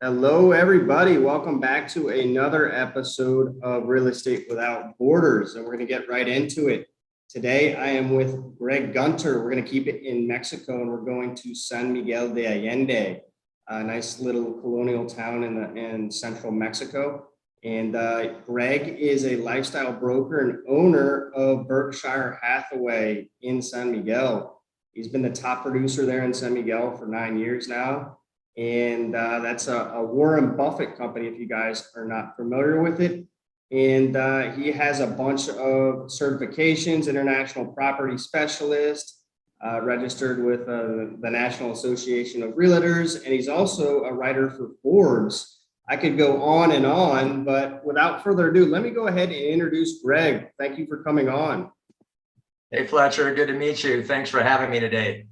Hello, everybody. Welcome back to another episode of Real Estate Without Borders, and we're going to get right into it. Today, I am with Greg Gunter. We're going to keep it in Mexico, and we're going to San Miguel de Allende, a nice little colonial town in central Mexico. And Greg is a lifestyle broker and owner of Berkshire Hathaway in San Miguel. He's been the top producer there in San Miguel for 9 years now. And that's a Warren Buffett company, if you guys are not familiar with it. And he has a bunch of certifications: international property specialist, registered with the National Association of Realtors, and he's also a writer for Forbes. I could go on, but without further ado, let me go ahead and introduce Greg. Thank you for coming on. Hey, Fletcher, good to meet you. Thanks for having me today.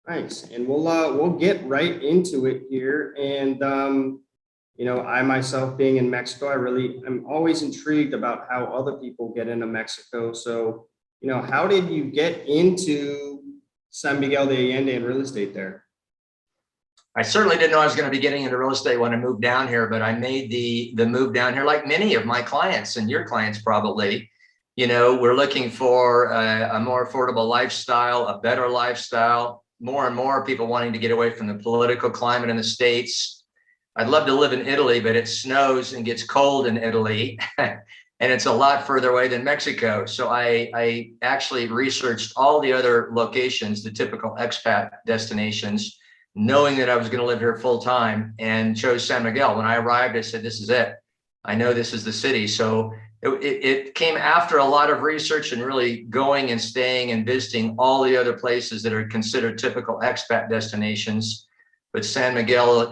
Thanks, and we'll get right into it here. And I myself, being in Mexico, I'm always intrigued about how other people get into Mexico. So, how did you get into San Miguel de Allende and real estate there? I certainly didn't know I was going to be getting into real estate when I moved down here, but I made the move down here, like many of my clients and your clients probably. We're looking for a more affordable lifestyle, a better lifestyle. More and more people wanting to get away from the political climate in the States. I'd love to live in Italy, but it snows and gets cold in Italy, and it's a lot further away than Mexico. So I actually researched all the other locations, the typical expat destinations, knowing that I was going to live here full time, and chose San Miguel. When I arrived, I said, this is it. I know this is the city. So it came after a lot of research and really going and staying and visiting all the other places that are considered typical expat destinations. But San Miguel,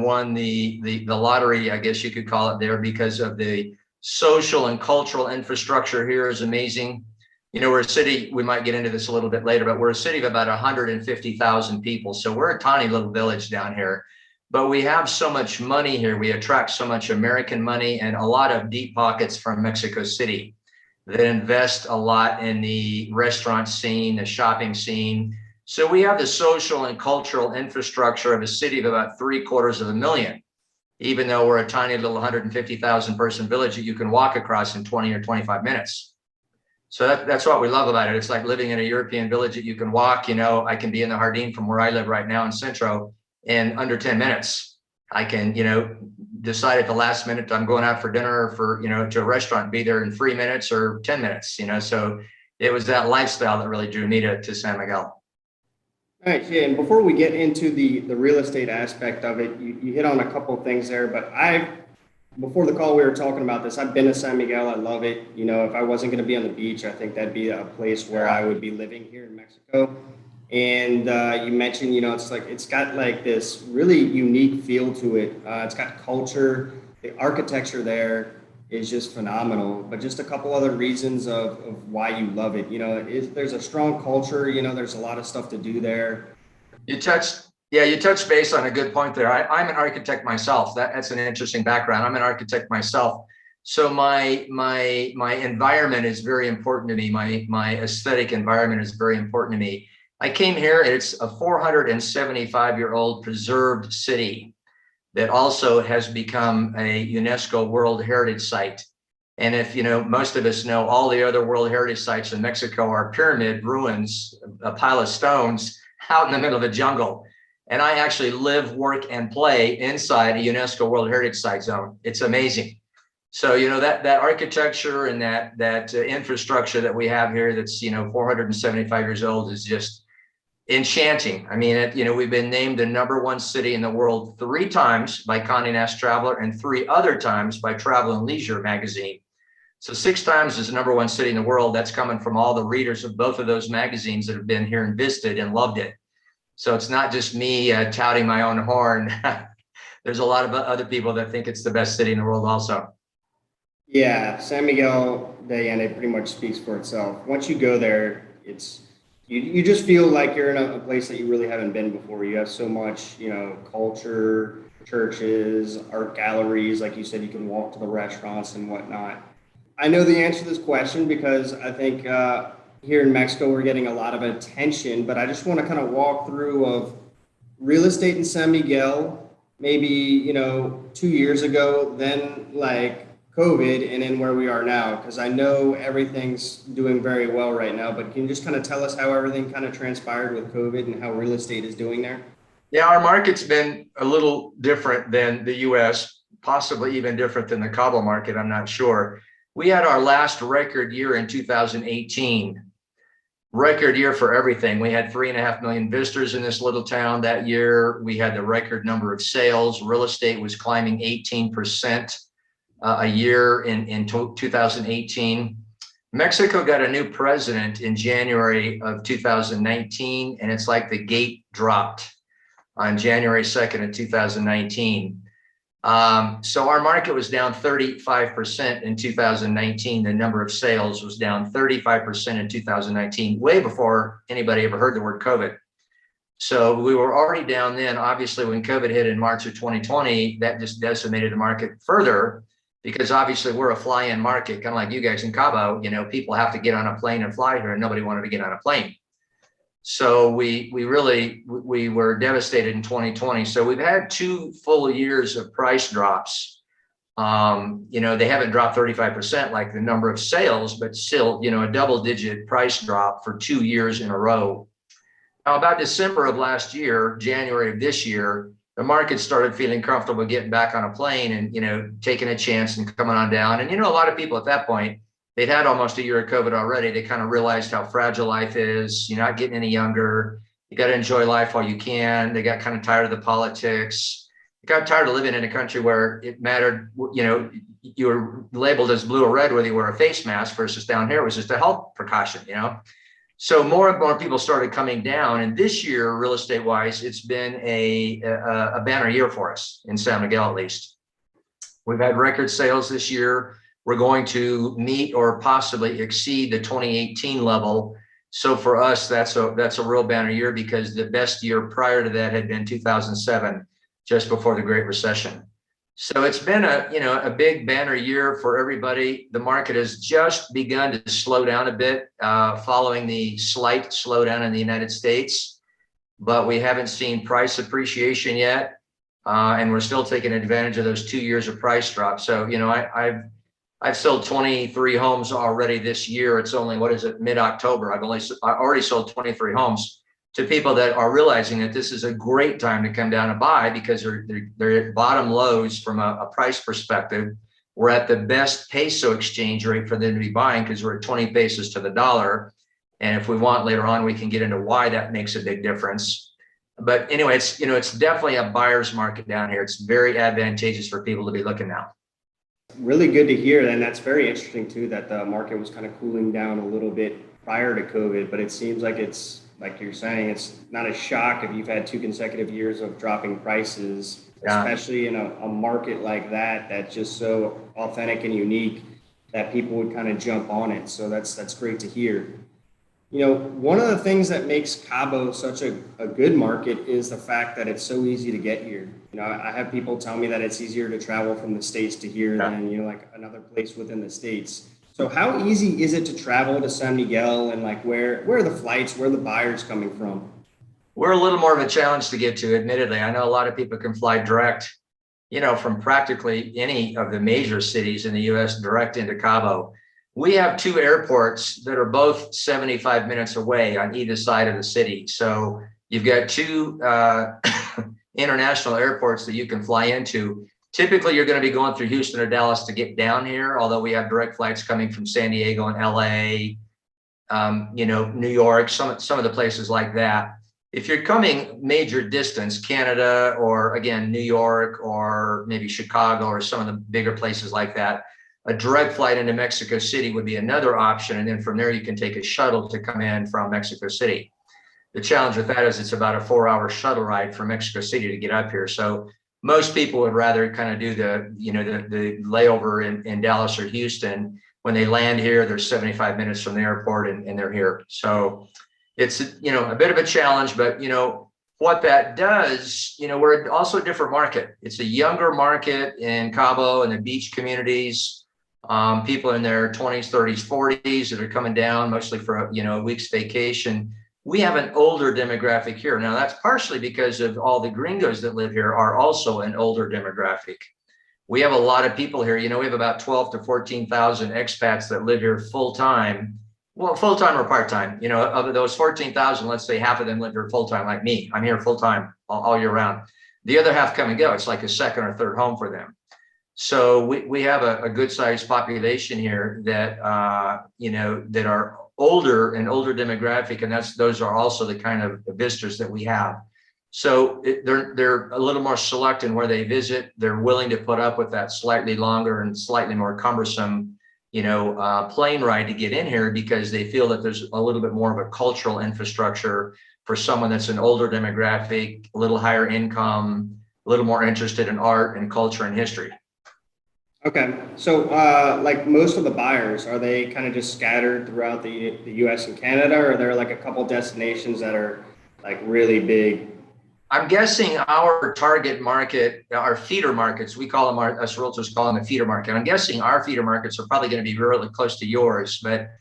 won the lottery, I guess you could call it, there, because of the social and cultural infrastructure here is amazing. We're a city, we might get into this a little bit later, but we're a city of about 150,000 people. So we're a tiny little village down here. But we have so much money here. We attract so much American money and a lot of deep pockets from Mexico City that invest a lot in the restaurant scene, the shopping scene. So we have the social and cultural infrastructure of a city of about 750,000, even though we're a tiny little 150,000 person village that you can walk across in 20 or 25 minutes. So that's what we love about it. It's like living in a European village that you can walk. I can be in the Jardín from where I live right now in Centro in under 10 minutes. I can, decide at the last minute I'm going out for dinner or for, to a restaurant, be there in 3 minutes or 10 minutes, so it was that lifestyle that really drew me to San Miguel. All right, yeah, and before we get into the real estate aspect of it, you hit on a couple of things there, but before the call, we were talking about this. I've been to San Miguel. I love it. If I wasn't going to be on the beach, I think that'd be a place where I would be living here in Mexico. And you mentioned, it's got like this really unique feel to it. It's got culture. The architecture there is just phenomenal. But just a couple other reasons of why you love it. There's a strong culture. There's a lot of stuff to do there. You touched base on a good point there. I'm an architect myself. That's an interesting background. I'm an architect myself. So my environment is very important to me. My aesthetic environment is very important to me. I came here, it's a 475-year-old preserved city that also has become a UNESCO World Heritage Site. And if, most of us know, all the other World Heritage Sites in Mexico are pyramid ruins, a pile of stones out in the middle of a jungle. And I actually live, work, and play inside a UNESCO World Heritage Site zone. It's amazing. So, that architecture and that infrastructure that we have here that's, 475 years old is just enchanting. I mean, we've been named the #1 city in the world 3 times by Condé Nast Traveler and 3 other times by Travel and Leisure magazine. So 6 times as the #1 city in the world. That's coming from all the readers of both of those magazines that have been here and visited and loved it. So it's not just me touting my own horn. There's a lot of other people that think it's the best city in the world also. Yeah, San Miguel de Allende pretty much speaks for itself. Once you go there, you just feel like you're in a place that you really haven't been before. You have so much, culture, churches, art galleries. Like you said, you can walk to the restaurants and whatnot. I know the answer to this question because I think here in Mexico, we're getting a lot of attention, but I just want to kind of walk through of real estate in San Miguel, maybe, 2 years ago, then like COVID, and then where we are now? Because I know everything's doing very well right now, but can you just kind of tell us how everything kind of transpired with COVID and how real estate is doing there? Yeah, our market's been a little different than the US, possibly even different than the Cabo market. I'm not sure. We had our last record year in 2018. Record year for everything. We had 3.5 million visitors in this little town that year. We had the record number of sales. Real estate was climbing 18% a year in 2018. Mexico got a new president in January of 2019, and it's like the gate dropped on January 2nd of 2019. So our market was down 35% in 2019. The number of sales was down 35% in 2019, way before anybody ever heard the word COVID. So we were already down then. Obviously, when COVID hit in March of 2020, that just decimated the market further, because obviously we're a fly-in market, kind of like you guys in Cabo. People have to get on a plane and fly here, and nobody wanted to get on a plane. So we were devastated in 2020. So we've had 2 full years of price drops. They haven't dropped 35% like the number of sales, but still, a double-digit price drop for 2 years in a row. Now, about December of last year, January of this year, the market started feeling comfortable getting back on a plane and, taking a chance and coming on down. And, a lot of people at that point, they'd had almost a year of COVID already. They kind of realized how fragile life is. You're not getting any younger. You got to enjoy life while you can. They got kind of tired of the politics. They got tired of living in a country where it mattered, you were labeled as blue or red whether you wear a face mask, versus down here it was just a health precaution, So more and more people started coming down. And this year, real estate wise, it's been a banner year for us in San Miguel, at least. We've had record sales this year. We're going to meet or possibly exceed the 2018 level. So for us, that's a real banner year, because the best year prior to that had been 2007, just before the Great Recession. So it's been a big banner year for everybody. The market has just begun to slow down a bit, following the slight slowdown in the United States, but we haven't seen price appreciation yet. And we're still taking advantage of those 2 years of price drop. So, I've sold 23 homes already this year. It's only, mid-October. I've already sold 23 homes to people that are realizing that this is a great time to come down and buy, because they're at bottom lows from a price perspective. We're at the best peso exchange rate for them to be buying, because we're at 20 pesos to the dollar. And if we want later on, we can get into why that makes a big difference. But anyway, it's definitely a buyer's market down here. It's very advantageous for people to be looking now. Really good to hear. And that's very interesting too, that the market was kind of cooling down a little bit prior to COVID, but it seems like it's, like you're saying, it's not a shock if you've had 2 consecutive years of dropping prices, especially in a market like that, that's just so authentic and unique that people would kind of jump on it. So that's great to hear. One of the things that makes Cabo such a good market is the fact that it's so easy to get here. I have people tell me that it's easier to travel from the States to here than, like another place within the States. So how easy is it to travel to San Miguel, and like where are the flights, where are the buyers coming from? We're a little more of a challenge to get to, admittedly. I know a lot of people can fly direct, from practically any of the major cities in the US direct into Cabo. We have 2 airports that are both 75 minutes away on either side of the city. So you've got 2 international airports that you can fly into. Typically, you're going to be going through Houston or Dallas to get down here, although we have direct flights coming from San Diego and LA, New York, some of the places like that. If you're coming major distance, Canada, or again, New York, or maybe Chicago, or some of the bigger places like that, a direct flight into Mexico City would be another option. And then from there, you can take a shuttle to come in from Mexico City. The challenge with that is it's about a 4-hour shuttle ride from Mexico City to get up here. So most people would rather kind of do the layover in Dallas or Houston. When they land here, they're 75 minutes from the airport and they're here. So it's, a bit of a challenge, but, what that does, we're also a different market. It's a younger market in Cabo and the beach communities. People in their 20s, 30s, 40s that are coming down mostly for a week's vacation. we have an older demographic here. Now, that's partially because of all the gringos that live here are also an older demographic. We have a lot of people here. We have about 12 to 14,000 expats that live here full time. Well, full time or part time. Of those 14,000, let's say half of them live here full time, like me. I'm here full time all year round. The other half come and go. It's like a second or third home for them. So we have a good sized population here that that are older demographic, and those are also the kind of visitors that we have. So they're a little more select in where they visit. They're willing to put up with that slightly longer and slightly more cumbersome plane ride to get in here, because they feel that there's a little bit more of a cultural infrastructure for someone that's an older demographic, a little higher income, a little more interested in art and culture and history. Okay. So like most of the buyers, are they kind of just scattered throughout the US and Canada, or are there like a couple destinations that are like really big? I'm guessing our target market, our feeder markets, we call them, us realtors call them a feeder market. I'm guessing our feeder markets are probably going to be really close to yours, but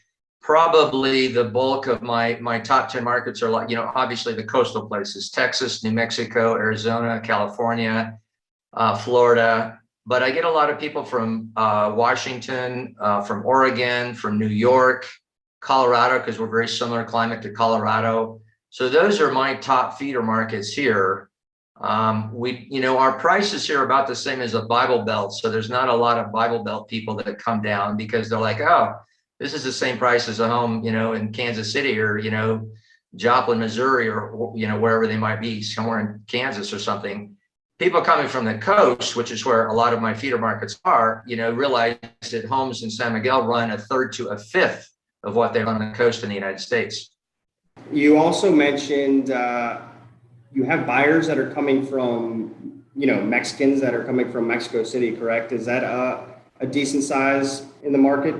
probably the bulk of my top 10 markets are like, obviously the coastal places, Texas, New Mexico, Arizona, California, Florida. But I get a lot of people from Washington, from Oregon, from New York, Colorado, because we're very similar climate to Colorado. So those are my top feeder markets here. Our prices here are about the same as a Bible Belt. So there's not a lot of Bible Belt people that come down, because they're like, oh, this is the same price as a home, in Kansas City, or, Joplin, Missouri, or, wherever they might be, somewhere in Kansas or something. People coming from the coast, which is where a lot of my feeder markets are, realize that homes in San Miguel run a third to a fifth of what they run on the coast in the United States. You also mentioned you have buyers that are coming from, Mexicans that are coming from Mexico City, correct? Is that a decent size in the market?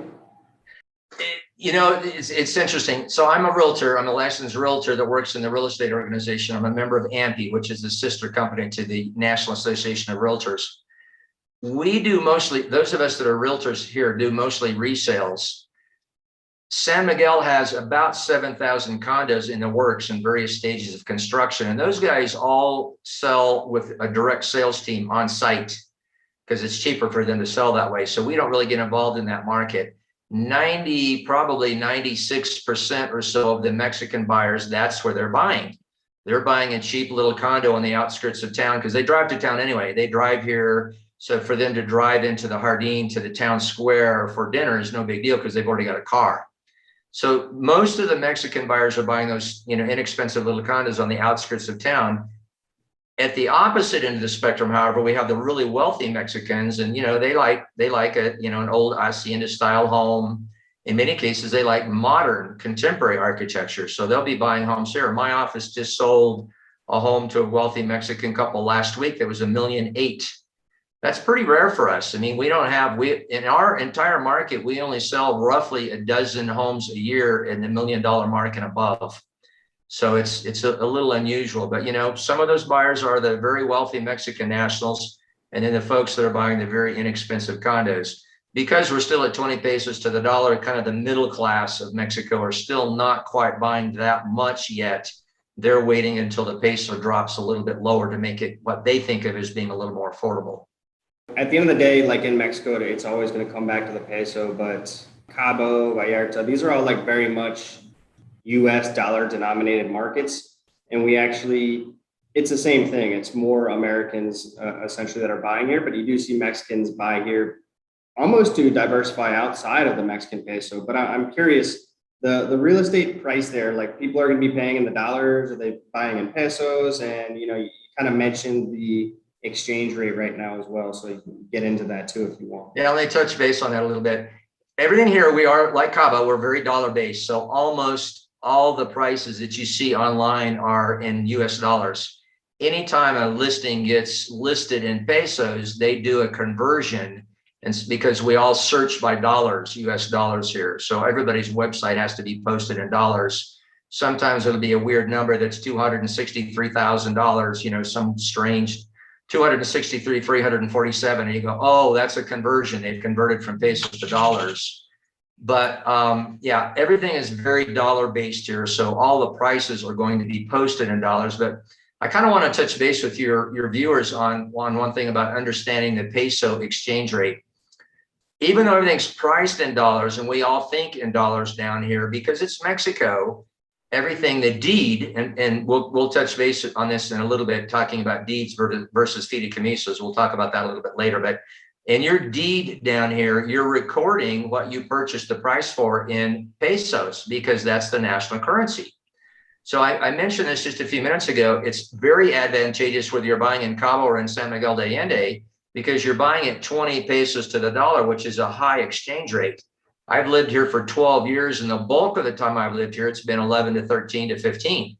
It's interesting. So I'm a realtor. I'm a licensed realtor that works in the real estate organization. I'm a member of AMPI, which is the sister company to the National Association of Realtors. We do mostly, those of us that are realtors here do mostly resales. San Miguel has about 7,000 condos in the works in various stages of construction. And those guys all sell with a direct sales team on site, because it's cheaper for them to sell that way. So we don't really get involved in that market. Probably 96% or so of the Mexican buyers, that's where they're buying. They're buying a cheap little condo on the outskirts of town, because they drive to town anyway. They drive here. So for them to drive into the Jardín to the town square for dinner is no big deal, because they've already got a car. So most of the Mexican buyers are buying those, inexpensive little condos on the outskirts of town. At the opposite end of the spectrum, however, we have the really wealthy Mexicans, and they like an old hacienda style home. In many cases, they like modern contemporary architecture, so they'll be buying homes here. My office just sold a home to a wealthy Mexican couple last week that was $1.8 million. That's pretty rare for us. I mean, in our entire market, we only sell roughly a dozen homes a year in the $1 million mark and above. So it's a little unusual, but some of those buyers are the very wealthy Mexican nationals, and then the folks that are buying the very inexpensive condos. Because we're still at 20 pesos to the dollar, kind of the middle class of Mexico are still not quite buying that much yet. They're waiting until the peso drops a little bit lower to make it what they think of as being a little more affordable. At the end of the day, like in Mexico, it's always going to come back to the peso, but Cabo, Vallarta, these are all like very much US dollar denominated markets. And it's the same thing. It's more Americans essentially that are buying here, but you do see Mexicans buy here almost to diversify outside of the Mexican peso. But I'm curious, the real estate price there, like people are going to be paying in the dollars, are they buying in pesos? And, you kind of mentioned the exchange rate right now as well. So you can get into that too, if you want. Yeah, let me touch base on that a little bit. Everything here, we are like Cabo, we're very dollar based. So almost all the prices that you see online are in US dollars. Anytime a listing gets listed in pesos, they do a conversion. And it's because we all search by dollars, US dollars here. So everybody's website has to be posted in dollars. Sometimes it'll be a weird number that's $263,000, some strange 263,347. And you go, oh, that's a conversion. They've converted from pesos to dollars. But yeah, everything is very dollar based here. So all the prices are going to be posted in dollars. But I kind of want to touch base with your viewers on one thing about understanding the peso exchange rate. Even though everything's priced in dollars and we all think in dollars down here, because it's Mexico, everything, the deed, and we'll touch base on this in a little bit, talking about deeds versus fideicomisos. We'll talk about that a little bit later. But in your deed down here, you're recording what you purchased the price for in pesos, because that's the national currency. So I mentioned this just a few minutes ago. It's very advantageous whether you're buying in Cabo or in San Miguel de Allende, because you're buying at 20 pesos to the dollar, which is a high exchange rate. I've lived here for 12 years, and the bulk of the time I've lived here, it's been 11 to 13 to 15.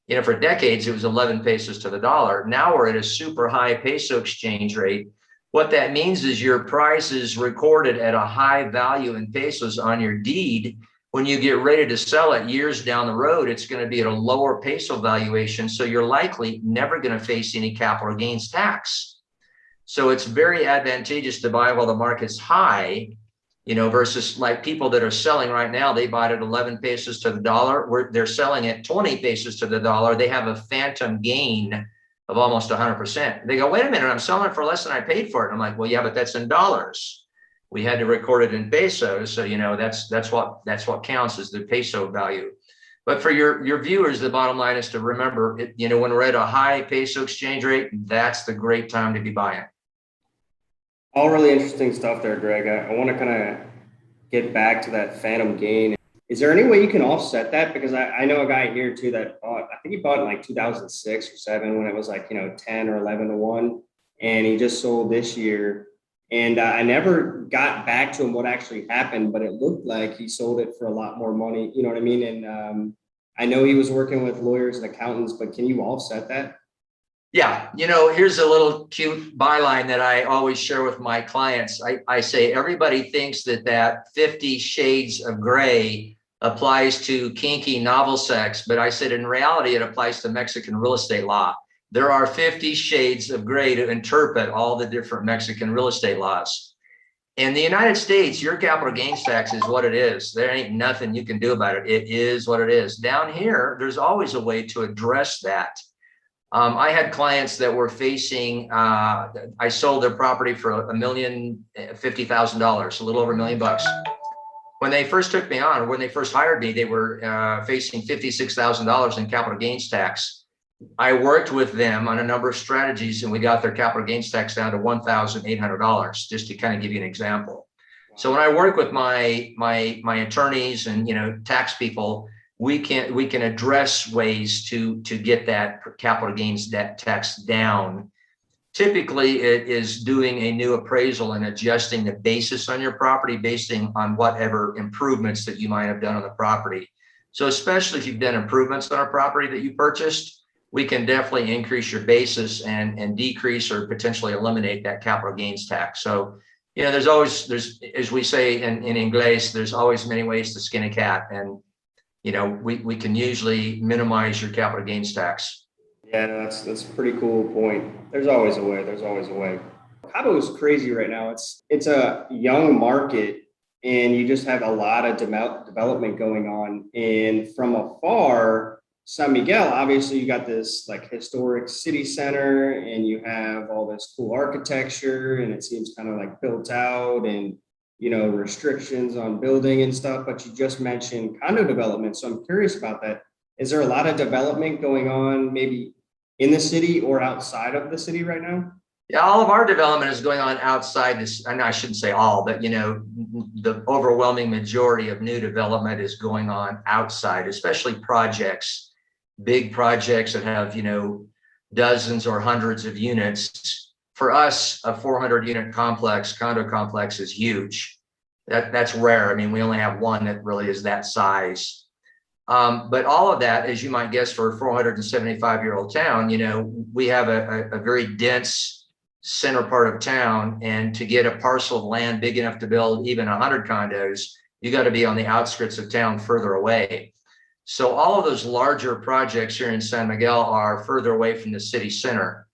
You know, for decades, it was 11 pesos to the dollar. Now we're at a super high peso exchange rate. What that means is your price is recorded at a high value in pesos on your deed. When you get ready to sell it years down the road, it's going to be at a lower peso valuation. So you're likely never going to face any capital gains tax. So it's very advantageous to buy while the market's high, you know, versus like people that are selling right now, they bought at 11 pesos to the dollar, where they're selling at 20 pesos to the dollar. They have a phantom gain of almost 100%. They go, wait a minute, I'm selling it for less than I paid for it. I'm like, well, yeah, but that's in dollars. We had to record it in pesos. So, you know, that's what counts, is the peso value. But for your viewers, the bottom line is to remember, you know, when we're at a high peso exchange rate, that's the great time to be buying. All really interesting stuff there, Greg. I want to kind of get back to that phantom gain. Is there any way you can offset that? Because I know a guy here too that bought, I think he bought in like 2006 or 7 when it was like, you know, 10 or 11 to 1. And he just sold this year. And I never got back to him what actually happened, but it looked like he sold it for a lot more money. You know what I mean? And I know he was working with lawyers and accountants, but can you offset that? Yeah, you know, here's a little cute byline that I always share with my clients. I say everybody thinks that 50 Shades of Gray applies to kinky novel sex, but I said in reality, it applies to Mexican real estate law. There are 50 shades of gray to interpret all the different Mexican real estate laws. In the United States, your capital gains tax is what it is. There ain't nothing you can do about it. It is what it is. Down here, there's always a way to address that. I had clients that were facing, I sold their property for $1,050,000, a little over $1 million. When they first took me on, or when they first hired me, they were facing $56,000 in capital gains tax. I worked with them on a number of strategies, and we got their capital gains tax down to $1,800, just to kind of give you an example. So when I work with my attorneys and, you know, tax people, we can address ways to get that capital gains tax down. Typically, it is doing a new appraisal and adjusting the basis on your property based on whatever improvements that you might have done on the property. So especially if you've done improvements on a property that you purchased, we can definitely increase your basis and decrease or potentially eliminate that capital gains tax. So, you know, there's, as we say in English, there's always many ways to skin a cat. And, you know, we can usually minimize your capital gains tax. Yeah, that's a pretty cool point. There's always a way. There's always a way. Cabo is crazy right now. It's a young market, and you just have a lot of development going on. And from afar, San Miguel, obviously you got this like historic city center, and you have all this cool architecture, and it seems kind of like built out, and, you know, restrictions on building and stuff. But you just mentioned condo development. So I'm curious about that. Is there a lot of development going on maybe in the city or outside of the city right now? Yeah, all of our development is going on outside this, and I shouldn't say all, but, you know, the overwhelming majority of new development is going on outside, especially projects, big projects that have, you know, dozens or hundreds of units. For us, a 400 unit condo complex is huge. That's rare. I mean, we only have one that really is that size. But all of that, as you might guess, for a 475-year-old town, you know, we have a very dense center part of town. And to get a parcel of land big enough to build even 100 condos, you got to be on the outskirts of town further away. So all of those larger projects here in San Miguel are further away from the city center.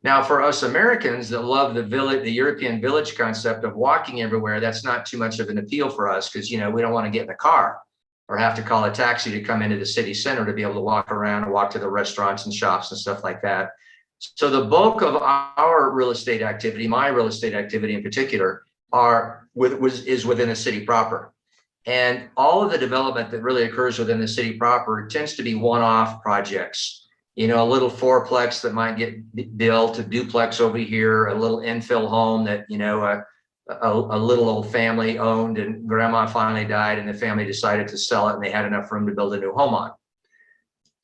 Now, for us Americans that love the village, the European village concept of walking everywhere, that's not too much of an appeal for us because, we don't want to get in a car or have to call a taxi to come into the city center to be able to walk around and walk to the restaurants and shops and stuff like that. So the bulk of our real estate activity, my real estate activity in particular, is within the city proper. And all of the development that really occurs within the city proper tends to be one-off projects. A little fourplex that might get built, a duplex over here, a little infill home that, a little old family owned, and grandma finally died and the family decided to sell it and they had enough room to build a new home on.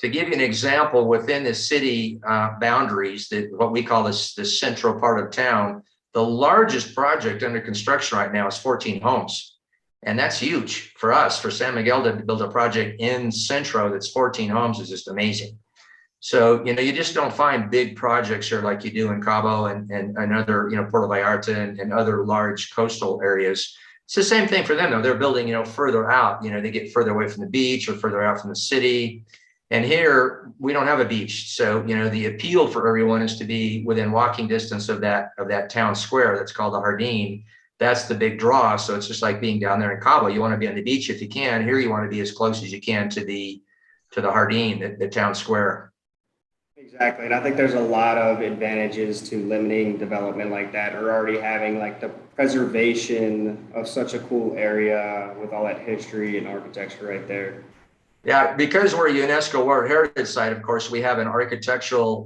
To give you an example, within the city boundaries, what we call the central part of town, the largest project under construction right now is 14 homes. And that's huge for us. For San Miguel to build a project in Centro that's 14 homes is just amazing. So, you just don't find big projects here like you do in Cabo and other, Puerto Vallarta and other large coastal areas. It's the same thing for them, though. They're building, further out, they get further away from the beach or further out from the city. And here we don't have a beach. So, the appeal for everyone is to be within walking distance of that town square that's called the Jardín. That's the big draw. So it's just like being down there in Cabo. You want to be on the beach if you can. Here you want to be as close as you can to the Jardín, the town square. Exactly. And I think there's a lot of advantages to limiting development like that, or already having like the preservation of such a cool area with all that history and architecture right there. Yeah, because we're a UNESCO World Heritage Site, of course, we have an architectural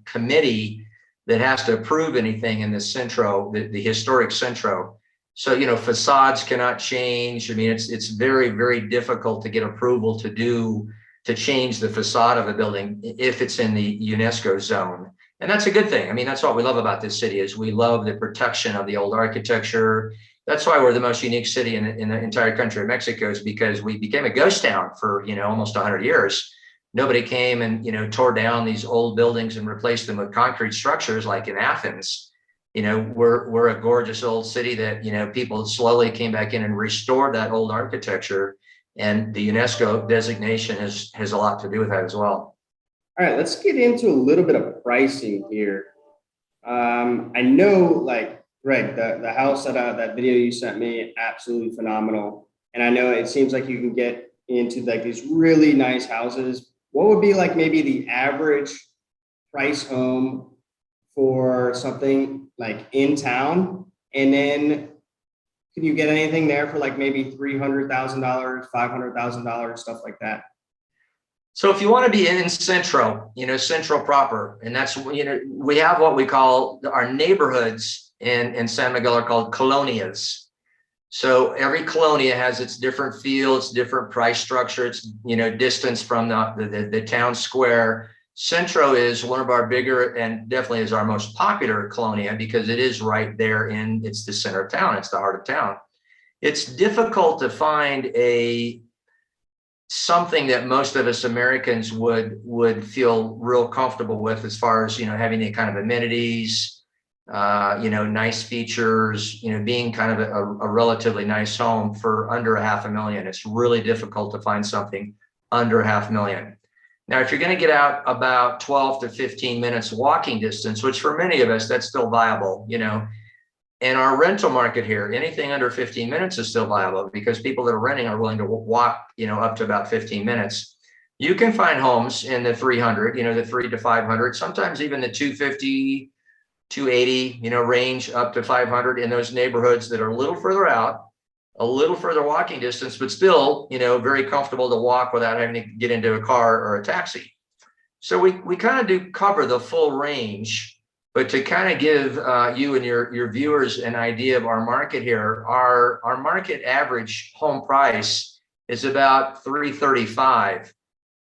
committee that has to approve anything in the Centro, the historic Centro. So, facades cannot change. I mean, it's very, very difficult to get approval to change the facade of a building if it's in the UNESCO zone. And that's a good thing. I mean, that's what we love about this city is we love the protection of the old architecture. That's why we're the most unique city in the entire country of Mexico, is because we became a ghost town for, almost 100 years. Nobody came and, tore down these old buildings and replaced them with concrete structures like in Athens. We're a gorgeous old city that, people slowly came back in and restored that old architecture. And the UNESCO designation has a lot to do with that as well. All right, let's get into a little bit of pricing here. I know, like, Greg, the house that video you sent me, absolutely phenomenal. And I know it seems like you can get into like these really nice houses. What would be like maybe the average price home for something like in town? And then can you get anything there for like maybe $300,000, $500,000, stuff like that? So if you want to be in Centro, Centro proper, and that's, we have what we call our neighborhoods in San Miguel are called colonias. So every colonia has its different feel, its different price structure, its, distance from the town square. Centro is one of our bigger and definitely is our most popular colonia because it is right there it's the center of town. It's the heart of town. It's difficult to find something that most of us Americans would feel real comfortable with as far as, having the kind of amenities, nice features, being kind of a relatively nice home for under $500,000. It's really difficult to find something under $500,000. Now, if you're going to get out about 12 to 15 minutes walking distance, which for many of us, that's still viable, in our rental market here, anything under 15 minutes is still viable because people that are renting are willing to walk, up to about 15 minutes. You can find homes in the 300, the 3 to 500, sometimes even the 250, 280, range up to 500 in those neighborhoods that are a little further out, a little further walking distance, but still, very comfortable to walk without having to get into a car or a taxi. So we kind of do cover the full range, but to kind of give you and your viewers an idea of our market here, our market average home price is about $335.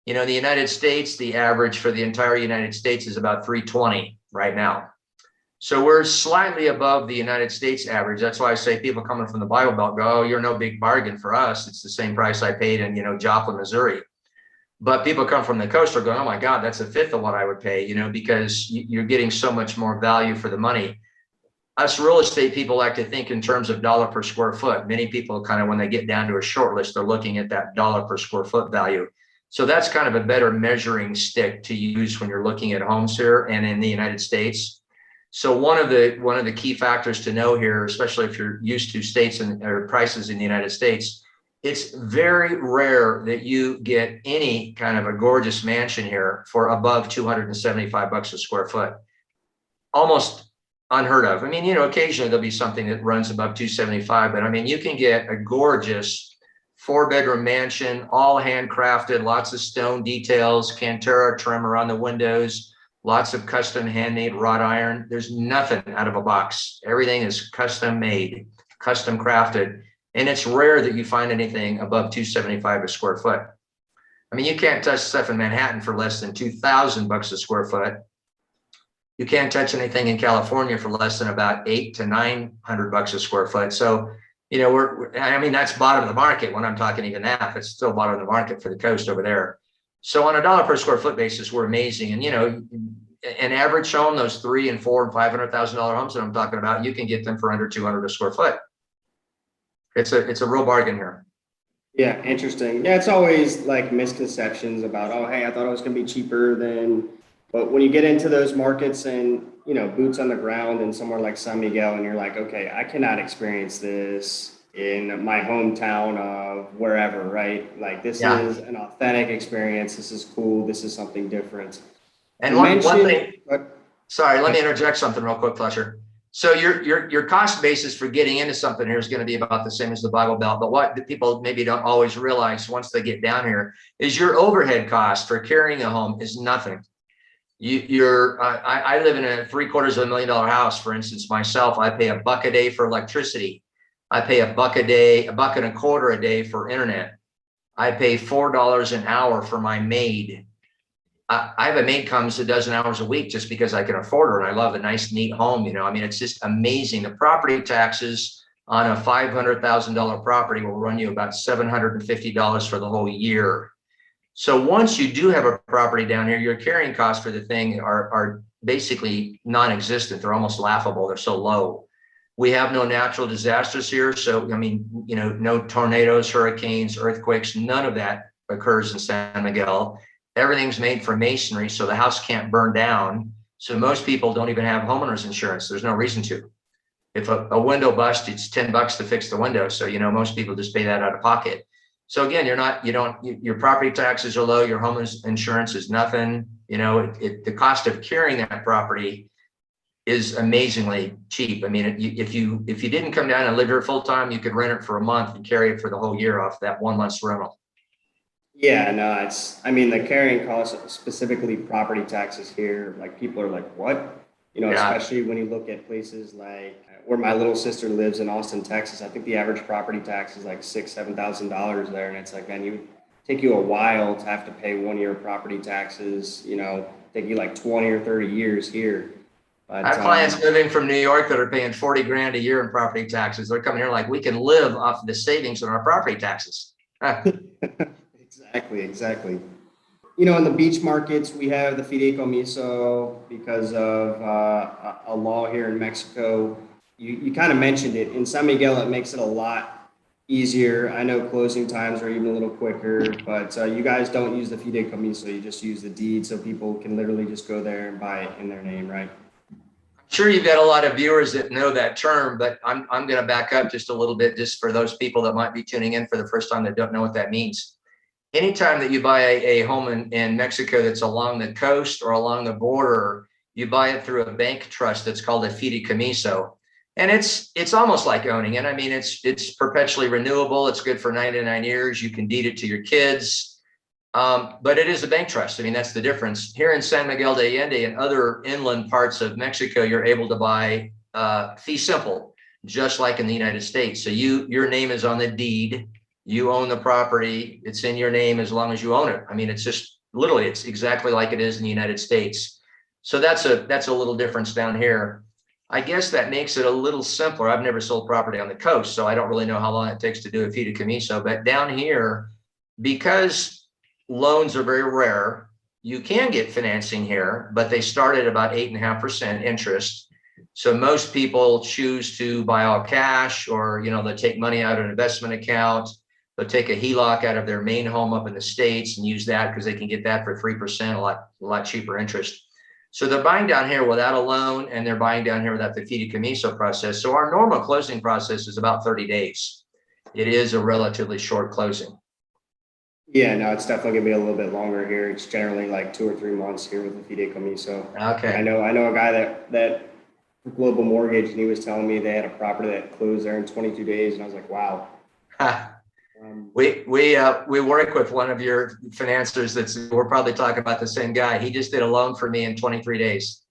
In the United States, the average for the entire United States is about $320 right now. So we're slightly above the United States average. That's why I say people coming from the Bible Belt go, oh, you're no big bargain for us. It's the same price I paid in, Joplin, Missouri. But people come from the coast are going, oh my God, that's a fifth of what I would pay, because you're getting so much more value for the money. Us real estate people like to think in terms of dollar per square foot. Many people kind of, when they get down to a short list, they're looking at that dollar per square foot value. So that's kind of a better measuring stick to use when you're looking at homes here and in the United States. So one of the key factors to know here, especially if you're used to states or prices in the United States, it's very rare that you get any kind of a gorgeous mansion here for above $275 a square foot. Almost unheard of. I mean, occasionally there'll be something that runs above 275, but I mean, you can get a gorgeous 4-bedroom mansion, all handcrafted, lots of stone details, Cantera trim around the windows, lots of custom handmade wrought iron. There's nothing out of a box. Everything is custom made, custom crafted. And it's rare that you find anything above 275 a square foot. I mean, you can't touch stuff in Manhattan for less than $2,000 a square foot. You can't touch anything in California for less than about $800 to $900 a square foot. So, that's bottom of the market when I'm talking even that. It's still bottom of the market for the coast over there. So on a dollar per square foot basis, we're amazing. And, an average home, those $300,000 and $400,000 and $500,000 homes that I'm talking about, you can get them for under $200 a square foot. It's a real bargain here. Yeah, interesting. Yeah, it's always like misconceptions about, oh, hey, I thought it was going to be cheaper than, but when you get into those markets and, boots on the ground in somewhere like San Miguel, and you're like, okay, I cannot experience this in my hometown of wherever, right? Like this is an authentic experience. This is cool. This is something different. And one thing, sorry, let me interject something real quick, Fletcher. So your cost basis for getting into something here is going to be about the same as the Bible Belt. But what the people maybe don't always realize once they get down here is your overhead cost for carrying a home is nothing. I live in a $750,000 house, for instance. Myself, I pay $1 a day for electricity. I pay $1 a day, $1.25 a day for internet. I pay $4 an hour for my maid. I have a maid comes a dozen hours a week just because I can afford her, and I love a nice, neat home. It's just amazing. The property taxes on a $500,000 property will run you about $750 for the whole year. So once you do have a property down here, your carrying costs for the thing are basically non-existent. They're almost laughable. They're so low. We have no natural disasters here. So, no tornadoes, hurricanes, earthquakes, none of that occurs in San Miguel. Everything's made from masonry, so the house can't burn down. So most people don't even have homeowners insurance. There's no reason to. If a window busts, it's $10 to fix the window. So, most people just pay that out of pocket. So again, your property taxes are low. Your homeowners insurance is nothing. The cost of carrying that property is amazingly cheap. I mean, if you didn't come down and live here full time, you could rent it for a month and carry it for the whole year off that 1 month's rental. Yeah, no, the carrying costs, specifically property taxes here, like people are like, what? Especially when you look at places like where my little sister lives in Austin, Texas. I think the average property tax is like $6,000-$7,000 there. And it's like, man, take you a while to have to pay 1 year property taxes, take you like 20 or 30 years here. But, I have clients moving from New York that are paying $40,000 a year in property taxes. They're coming here like, we can live off the savings on our property taxes. Exactly. In the beach markets, we have the fideicomiso because of a law here in Mexico. You kind of mentioned it. In San Miguel, it makes it a lot easier. I know closing times are even a little quicker, but you guys don't use the fideicomiso. You just use the deed, so people can literally just go there and buy it in their name, right? Sure, you've got a lot of viewers that know that term, but I'm going to back up just a little bit just for those people that might be tuning in for the first time that don't know what that means. Anytime that you buy a home in Mexico that's along the coast or along the border, you buy it through a bank trust that's called a fideicomiso. And it's almost like owning it. I mean, it's perpetually renewable. It's good for 99 years. You can deed it to your kids. But it is a bank trust. I mean, that's the difference. Here in San Miguel de Allende and other inland parts of Mexico, you're able to buy fee simple, just like in the United States. So your name is on the deed. You own the property. It's in your name as long as you own it. I mean, it's just literally, it's exactly like it is in the United States. So that's a little difference down here. I guess that makes it a little simpler. I've never sold property on the coast, so I don't really know how long it takes to do a fideicomiso. But down here, because loans are very rare, you can get financing here, but they start at about 8.5% interest. So most people choose to buy all cash, or they take money out of an investment account. They'll take a HELOC out of their main home up in the States and use that because they can get that for 3%, a lot cheaper interest. So they're buying down here without a loan, and they're buying down here without the fideicomiso process. So our normal closing process is about 30 days. It is a relatively short closing. Yeah, no, it's definitely gonna be a little bit longer here. It's generally like 2 or 3 months here with the fideicomiso. Okay. I know a guy that Global Mortgage, and he was telling me they had a property that closed there in 22 days, and I was like, wow. We work with one of your financiers we're probably talking about the same guy. He just did a loan for me in 23 days.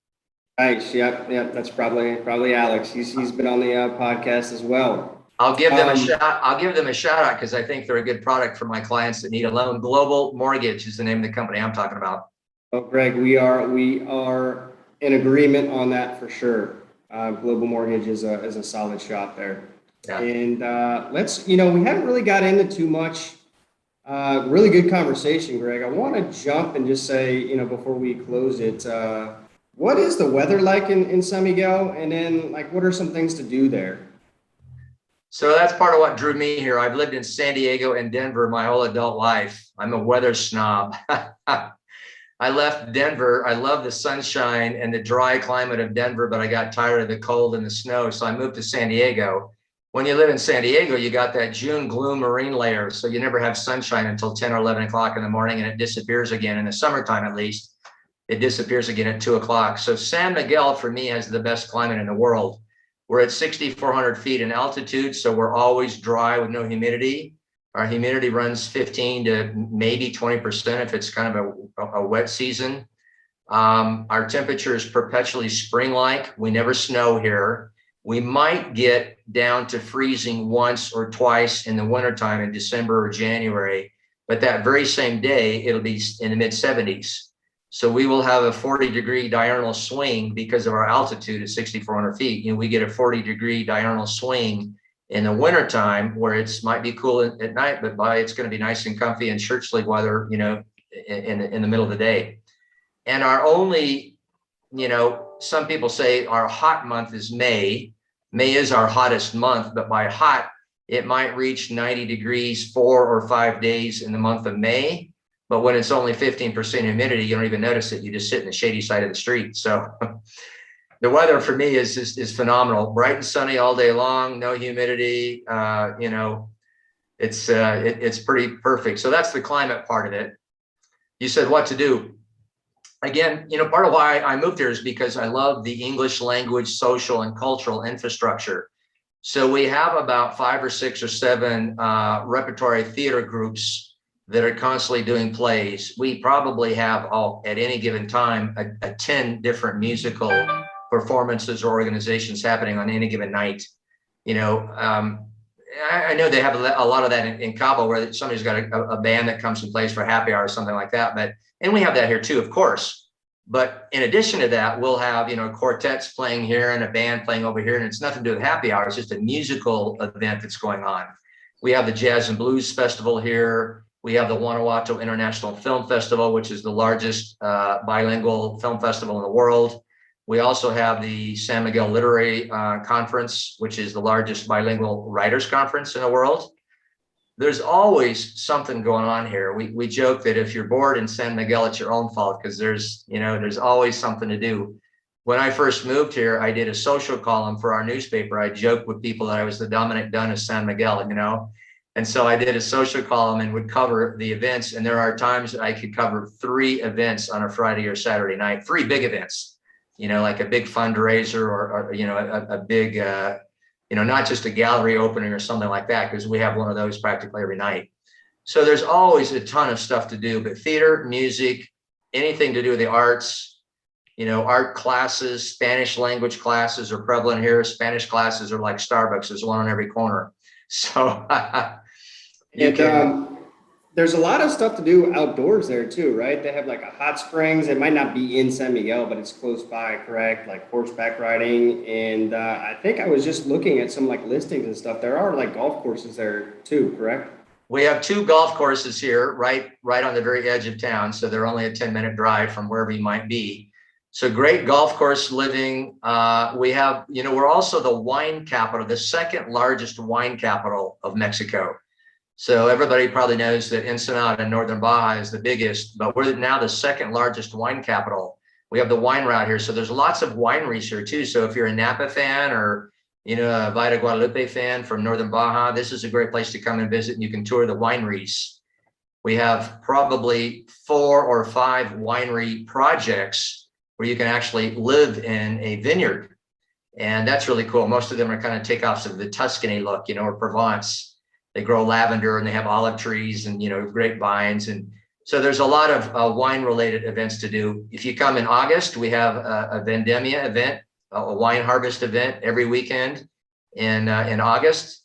Nice. Yep. That's probably Alex. He's been on the podcast as well. I'll give them a shout. I'll give them a shout out because I think they're a good product for my clients that need a loan. Global Mortgage is the name of the company I'm talking about. Oh, Greg, we are in agreement on that for sure. Global Mortgage is a solid shop there. Yeah. And we haven't really got into too much. Really good conversation, Greg. I want to jump and just say, before we close it, what is the weather like in San Miguel? And then what are some things to do there? So that's part of what drew me here. I've lived in San Diego and Denver my whole adult life. I'm a weather snob. I left Denver. I love the sunshine and the dry climate of Denver, but I got tired of the cold and the snow. So I moved to San Diego. When you live in San Diego, you got that June gloom marine layer. So you never have sunshine until 10 or 11 o'clock in the morning, and it disappears again in the summertime, at least. It disappears again at 2 o'clock. So San Miguel, for me, has the best climate in the world. We're at 6,400 feet in altitude, so we're always dry with no humidity. Our humidity runs 15 to maybe 20% if it's kind of a wet season. Our temperature is perpetually spring-like. We never snow here. We might get down to freezing once or twice in the wintertime in December or January, but that very same day, it'll be in the mid-70s. So we will have a 40-degree diurnal swing because of our altitude at 6,400 feet. We get a 40-degree diurnal swing in the wintertime where it might be cool at night, but it's going to be nice and comfy and shirt sleeve weather, in the middle of the day. And our only, some people say our hot month is May. May is our hottest month, but by hot, it might reach 90 degrees 4 or 5 days in the month of May. But when it's only 15% humidity, you don't even notice it. You just sit in the shady side of the street. So the weather for me is phenomenal. Bright and sunny all day long, no humidity. It's pretty perfect. So that's the climate part of it. You said what to do. Again, part of why I moved here is because I love the English language, social, and cultural infrastructure. So we have about 5 or 6 or 7 repertory theater groups that are constantly doing plays. We probably have at any given time a 10 different musical performances or organizations happening on any given night. I know they have a lot of that in Cabo, where somebody's got a band that comes and plays for happy hour or something like that. And we have that here too, of course. But in addition to that, we'll have, quartets playing here and a band playing over here. And it's nothing to do with happy hour. It's just a musical event that's going on. We have the Jazz and Blues Festival here. We have the Guanajuato International Film Festival, which is the largest bilingual film festival in the world. We also have the San Miguel Literary Conference, which is the largest bilingual writers conference in the world. There's always something going on here. We joke that if you're bored in San Miguel, it's your own fault, because there's always something to do. When I first moved here, I did a social column for our newspaper. I joked with people that I was the Dominic Dunn of San Miguel, And so I did a social column and would cover the events. And there are times that I could cover 3 events on a Friday or Saturday night, 3 big events, like a big fundraiser or a big, not just a gallery opening or something like that, because we have one of those practically every night. So there's always a ton of stuff to do, but theater, music, anything to do with the arts, art classes, Spanish language classes are prevalent here. Spanish classes are like Starbucks. There's one on every corner. So there's a lot of stuff to do outdoors there too, right? They have like a hot springs. It might not be in San Miguel, but it's close by, correct? Like horseback riding. And I think I was just looking at some listings and stuff. There are golf courses there too, correct? We have 2 golf courses here, right on the very edge of town. So they're only a 10-minute drive from wherever you might be. So great golf course living. We have, we're also the wine capital, the 2nd largest wine capital of Mexico. So everybody probably knows that Ensenada in Northern Baja is the biggest, but we're now the second largest wine capital. We have the wine route here. So there's lots of wineries here too. So if you're a Napa fan or, a Vita Guadalupe fan from Northern Baja, this is a great place to come and visit, and you can tour the wineries. We have probably 4 or 5 winery projects where you can actually live in a vineyard. And that's really cool. Most of them are kind of takeoffs of the Tuscany look, or Provence. They grow lavender and they have olive trees and, grapevines. And so there's a lot of wine related events to do. If you come in August, we have a Vendemmia event, a wine harvest event every weekend in August.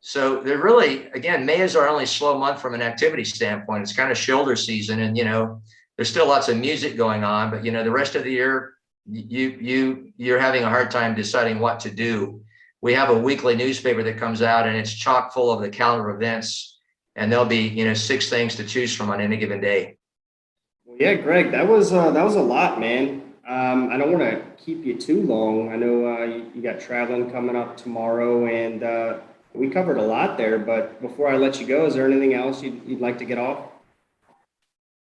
So they're really, again, May is our only slow month from an activity standpoint. It's kind of shoulder season, and there's still lots of music going on, but the rest of the year, you're having a hard time deciding what to do. We have a weekly newspaper that comes out, and it's chock full of the calendar events, and there'll be 6 things to choose from on any given day. Well, yeah, Greg, that was a lot, man. I don't want to keep you too long. I know you got traveling coming up tomorrow, and we covered a lot there. But before I let you go, is there anything else you'd like to get off?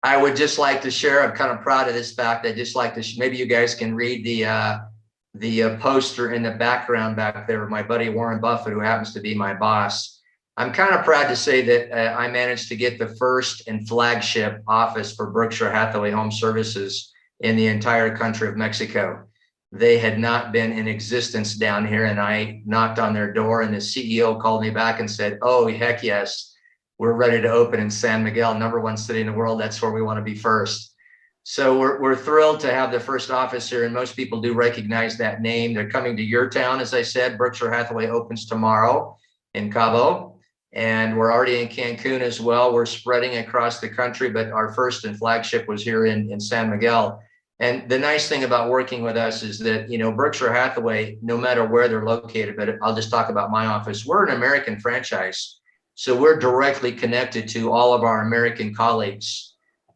I would just like to share, I'm kind of proud of this fact. I just like to, maybe you guys can read the poster in the background back there of my buddy Warren Buffett, who happens to be my boss. I'm kind of proud to say that I managed to get the first and flagship office for Berkshire Hathaway Home Services in the entire country of Mexico. They had not been in existence down here, and I knocked on their door, and the CEO called me back and said, "Oh, heck yes, we're ready to open in San Miguel, #1 city in the world. That's where we want to be first." So we're thrilled to have the first office here, and most people do recognize that name. They're coming to your town, as I said. Berkshire Hathaway opens tomorrow in Cabo, and we're already in Cancun as well. We're spreading across the country, but our first and flagship was here in San Miguel. And the nice thing about working with us is that, Berkshire Hathaway, no matter where they're located, but I'll just talk about my office, we're an American franchise. So we're directly connected to all of our American colleagues.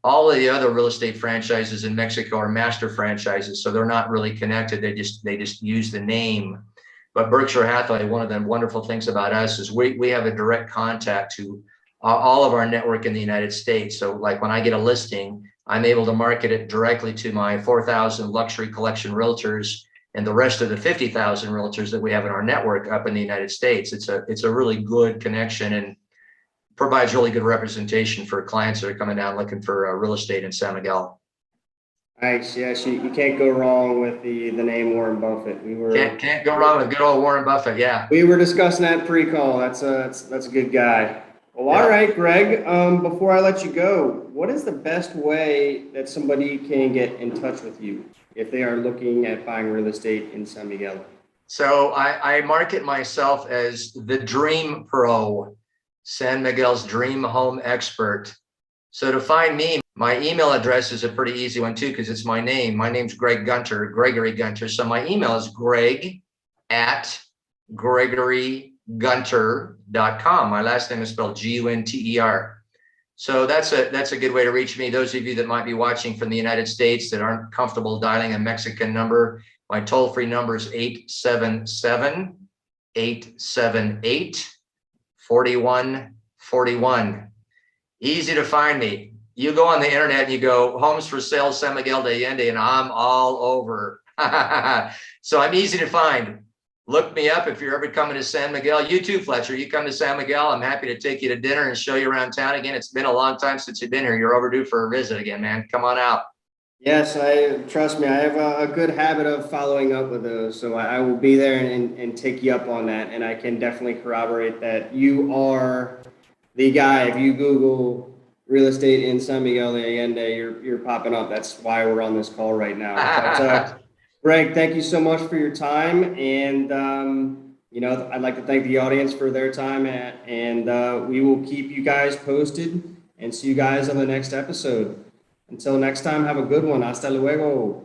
All of the other real estate franchises in Mexico are master franchises, so they're not really connected. They just use the name. But Berkshire Hathaway, one of the wonderful things about us is we have a direct contact to all of our network in the United States. So like when I get a listing, I'm able to market it directly to my 4,000 luxury collection realtors and the rest of the 50,000 realtors that we have in our network up in the United States. It's a really good connection and provides really good representation for clients that are coming down looking for real estate in San Miguel. Nice. Yes, you can't go wrong with the name Warren Buffett. Can't go wrong with good old Warren Buffett. Yeah. We were discussing that pre-call. That's a good guy. Well, all right, Greg, before I let you go, what is the best way that somebody can get in touch with you if they are looking at buying real estate in San Miguel? So I market myself as the Dream Pro, San Miguel's dream home expert. So to find me, my email address is a pretty easy one too, because it's my name. My name's Greg Gunter, Gregory Gunter. So my email is greg@gregorygunter.com. My last name is spelled Gunter. So that's a good way to reach me. Those of you that might be watching from the United States that aren't comfortable dialing a Mexican number, my toll-free number is 877-878-4141. Easy to find me. You go on the internet and you go homes for sale San Miguel de Allende, and I'm all over. So I'm easy to find. Look me up if you're ever coming to San Miguel. You too, Fletcher. You come to San Miguel, I'm happy to take you to dinner and show you around town again. It's been a long time since you've been here. You're overdue for a visit again, man. Come on out. Yes, trust me, I have a good habit of following up with those. So I will be there and take you up on that. And I can definitely corroborate that you are the guy. If you Google real estate in San Miguel de Allende, you're popping up. That's why we're on this call right now. But, Greg, thank you so much for your time. And, I'd like to thank the audience for their time. And we will keep you guys posted and see you guys on the next episode. Until next time, have a good one. Hasta luego.